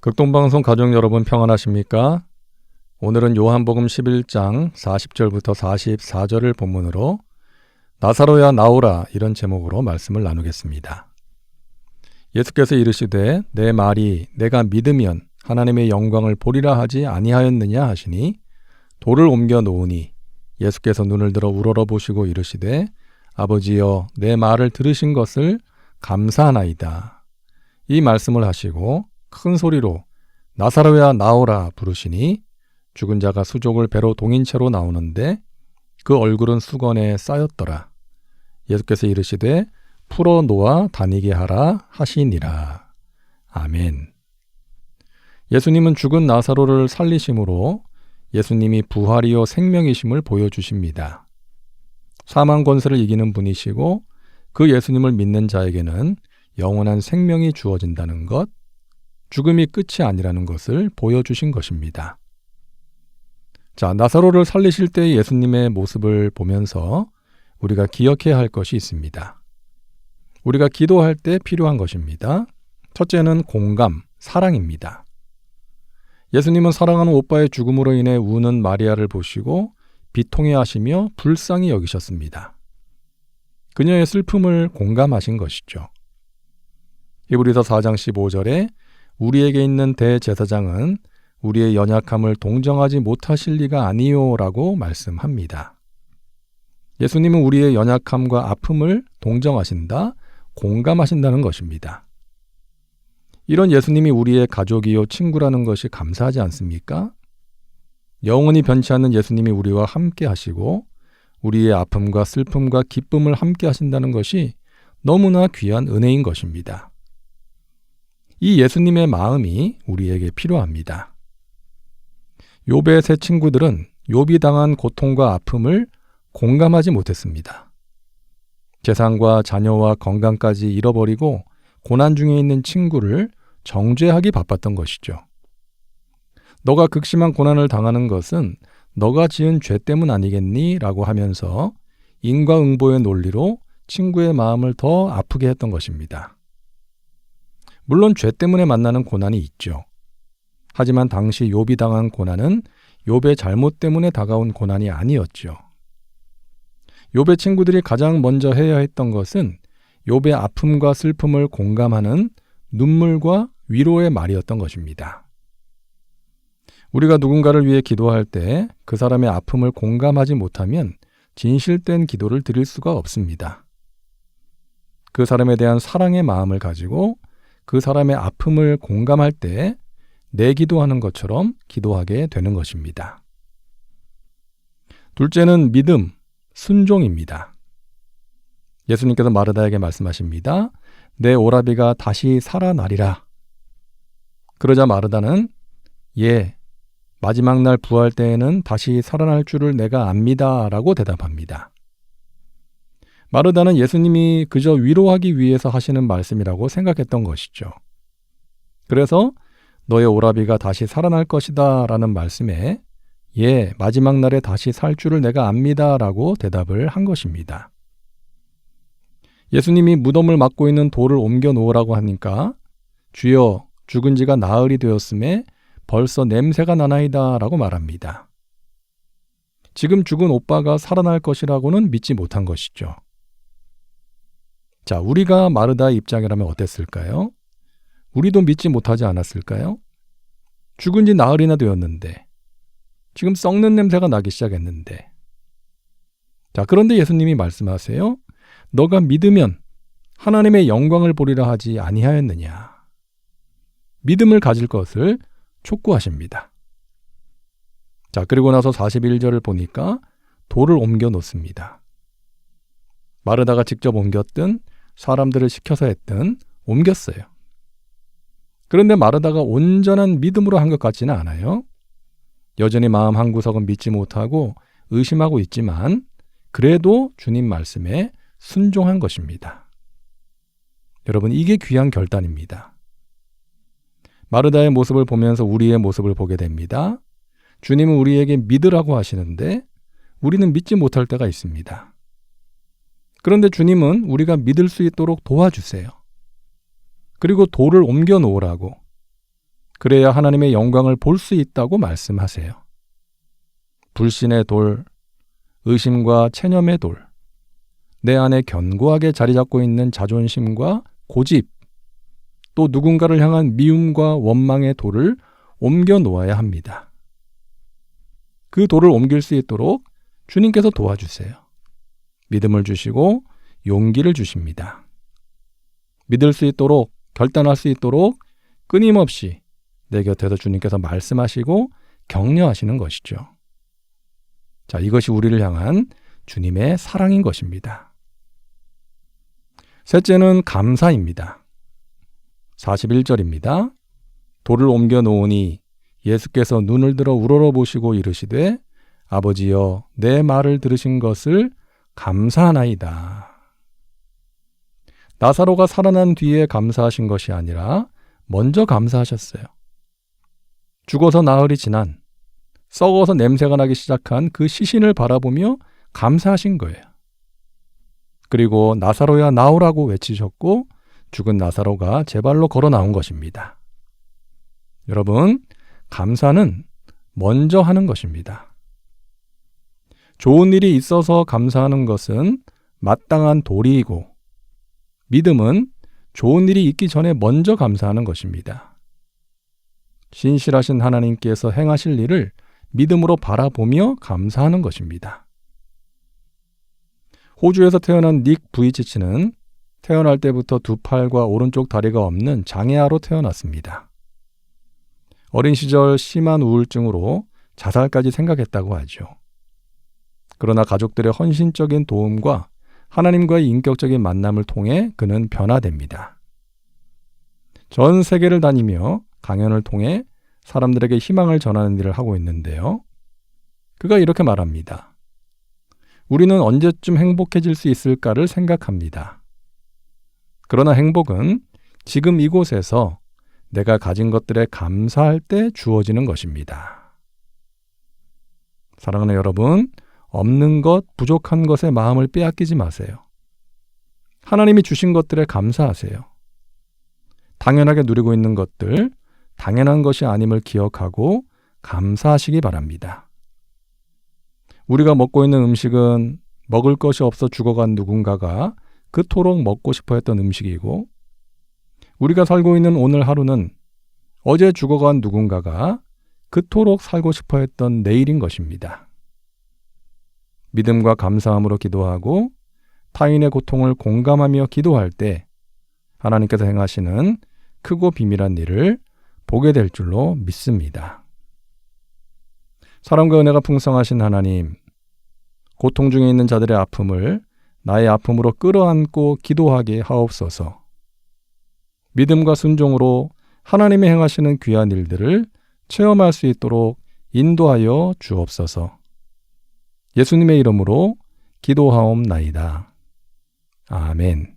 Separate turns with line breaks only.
극동방송 가족 여러분 평안하십니까? 오늘은 요한복음 11장 40절부터 44절을 본문으로 나사로야 나오라 이런 제목으로 말씀을 나누겠습니다. 예수께서 이르시되 내 말이 내가 믿으면 하나님의 영광을 보리라 하지 아니하였느냐 하시니 돌을 옮겨 놓으니 예수께서 눈을 들어 우러러 보시고 이르시되 아버지여 내 말을 들으신 것을 감사하나이다. 이 말씀을 하시고 큰 소리로 나사로야 나오라 부르시니 죽은 자가 수족을 배로 동인 채로 나오는데 그 얼굴은 수건에 쌓였더라. 예수께서 이르시되 풀어 놓아 다니게 하라 하시니라. 아멘. 예수님은 죽은 나사로를 살리심으로 예수님이 부활이요 생명이심을 보여주십니다. 사망 권세를 이기는 분이시고 그 예수님을 믿는 자에게는 영원한 생명이 주어진다는 것, 죽음이 끝이 아니라는 것을 보여주신 것입니다. 자, 나사로를 살리실 때의 예수님의 모습을 보면서 우리가 기억해야 할 것이 있습니다. 우리가 기도할 때 필요한 것입니다. 첫째는 공감, 사랑입니다. 예수님은 사랑하는 오빠의 죽음으로 인해 우는 마리아를 보시고 비통해하시며 불쌍히 여기셨습니다. 그녀의 슬픔을 공감하신 것이죠. 히브리서 4장 15절에 우리에게 있는 대제사장은 우리의 연약함을 동정하지 못하실 리가 아니요라고 말씀합니다. 예수님은 우리의 연약함과 아픔을 동정하신다, 공감하신다는 것입니다. 이런 예수님이 우리의 가족이요 친구라는 것이 감사하지 않습니까? 영원히 변치 않는 예수님이 우리와 함께 하시고 우리의 아픔과 슬픔과 기쁨을 함께 하신다는 것이 너무나 귀한 은혜인 것입니다. 이 예수님의 마음이 우리에게 필요합니다. 욥의 세 친구들은 욥이 당한 고통과 아픔을 공감하지 못했습니다. 재산과 자녀와 건강까지 잃어버리고 고난 중에 있는 친구를 정죄하기 바빴던 것이죠. 너가 극심한 고난을 당하는 것은 너가 지은 죄 때문 아니겠니? 라고 하면서 인과응보의 논리로 친구의 마음을 더 아프게 했던 것입니다. 물론 죄 때문에 만나는 고난이 있죠. 하지만 당시 욥이 당한 고난은 욥의 잘못 때문에 다가온 고난이 아니었죠. 욥의 친구들이 가장 먼저 해야 했던 것은 욥의 아픔과 슬픔을 공감하는 눈물과 위로의 말이었던 것입니다. 우리가 누군가를 위해 기도할 때 그 사람의 아픔을 공감하지 못하면 진실된 기도를 드릴 수가 없습니다. 그 사람에 대한 사랑의 마음을 가지고 그 사람의 아픔을 공감할 때 내 기도하는 것처럼 기도하게 되는 것입니다. 둘째는 믿음, 순종입니다. 예수님께서 마르다에게 말씀하십니다. 내 오라비가 다시 살아나리라. 그러자 마르다는 마지막 날 부활 때에는 다시 살아날 줄을 내가 압니다 라고 대답합니다. 마르다는 예수님이 그저 위로하기 위해서 하시는 말씀이라고 생각했던 것이죠. 그래서 너의 오라비가 다시 살아날 것이다 라는 말씀에 마지막 날에 다시 살 줄을 내가 압니다 라고 대답을 한 것입니다. 예수님이 무덤을 막고 있는 돌을 옮겨 놓으라고 하니까 주여 죽은 지가 나흘이 되었음에 벌써 냄새가 나나이다 라고 말합니다. 지금 죽은 오빠가 살아날 것이라고는 믿지 못한 것이죠. 자, 우리가 마르다의 입장이라면 어땠을까요? 우리도 믿지 못하지 않았을까요? 죽은 지 나흘이나 되었는데 지금 썩는 냄새가 나기 시작했는데 자, 그런데 예수님이 말씀하세요. 너가 믿으면 하나님의 영광을 보리라 하지 아니하였느냐. 믿음을 가질 것을 촉구하십니다. 자, 그리고 나서 41절을 보니까 돌을 옮겨 놓습니다. 마르다가 직접 옮겼든 사람들을 시켜서 했든 옮겼어요. 그런데 마르다가 온전한 믿음으로 한 것 같지는 않아요. 여전히 마음 한구석은 믿지 못하고 의심하고 있지만 그래도 주님 말씀에 순종한 것입니다. 여러분, 이게 귀한 결단입니다. 마르다의 모습을 보면서 우리의 모습을 보게 됩니다. 주님은 우리에게 믿으라고 하시는데 우리는 믿지 못할 때가 있습니다. 그런데 주님은 우리가 믿을 수 있도록 도와주세요. 그리고 돌을 옮겨 놓으라고, 그래야 하나님의 영광을 볼 수 있다고 말씀하세요. 불신의 돌, 의심과 체념의 돌, 내 안에 견고하게 자리 잡고 있는 자존심과 고집, 또 누군가를 향한 미움과 원망의 돌을 옮겨 놓아야 합니다. 그 돌을 옮길 수 있도록 주님께서 도와주세요. 믿음을 주시고 용기를 주십니다. 믿을 수 있도록, 결단할 수 있도록 끊임없이 내 곁에서 주님께서 말씀하시고 격려하시는 것이죠. 자, 이것이 우리를 향한 주님의 사랑인 것입니다. 셋째는 감사입니다. 41절입니다. 돌을 옮겨 놓으니 예수께서 눈을 들어 우러러보시고 이르시되 아버지여 내 말을 들으신 것을 감사하나이다. 나사로가 살아난 뒤에 감사하신 것이 아니라 먼저 감사하셨어요. 죽어서 나흘이 지난, 썩어서 냄새가 나기 시작한 그 시신을 바라보며 감사하신 거예요. 그리고 나사로야 나오라고 외치셨고 죽은 나사로가 제 발로 걸어 나온 것입니다. 여러분, 감사는 먼저 하는 것입니다. 좋은 일이 있어서 감사하는 것은 마땅한 도리이고, 믿음은 좋은 일이 있기 전에 먼저 감사하는 것입니다. 신실하신 하나님께서 행하실 일을 믿음으로 바라보며 감사하는 것입니다. 호주에서 태어난 닉 부이치치는 태어날 때부터 두 팔과 오른쪽 다리가 없는 장애아로 태어났습니다. 어린 시절 심한 우울증으로 자살까지 생각했다고 하죠. 그러나 가족들의 헌신적인 도움과 하나님과의 인격적인 만남을 통해 그는 변화됩니다. 전 세계를 다니며 강연을 통해 사람들에게 희망을 전하는 일을 하고 있는데요. 그가 이렇게 말합니다. 우리는 언제쯤 행복해질 수 있을까를 생각합니다. 그러나 행복은 지금 이곳에서 내가 가진 것들에 감사할 때 주어지는 것입니다. 사랑하는 여러분, 없는 것, 부족한 것에 마음을 빼앗기지 마세요. 하나님이 주신 것들에 감사하세요. 당연하게 누리고 있는 것들, 당연한 것이 아님을 기억하고 감사하시기 바랍니다. 우리가 먹고 있는 음식은 먹을 것이 없어 죽어간 누군가가 그토록 먹고 싶어 했던 음식이고, 우리가 살고 있는 오늘 하루는 어제 죽어간 누군가가 그토록 살고 싶어 했던 내일인 것입니다. 믿음과 감사함으로 기도하고 타인의 고통을 공감하며 기도할 때 하나님께서 행하시는 크고 비밀한 일을 보게 될 줄로 믿습니다. 사랑과 은혜가 풍성하신 하나님, 고통 중에 있는 자들의 아픔을 나의 아픔으로 끌어안고 기도하게 하옵소서. 믿음과 순종으로 하나님이 행하시는 귀한 일들을 체험할 수 있도록 인도하여 주옵소서. 예수님의 이름으로 기도하옵나이다. 아멘.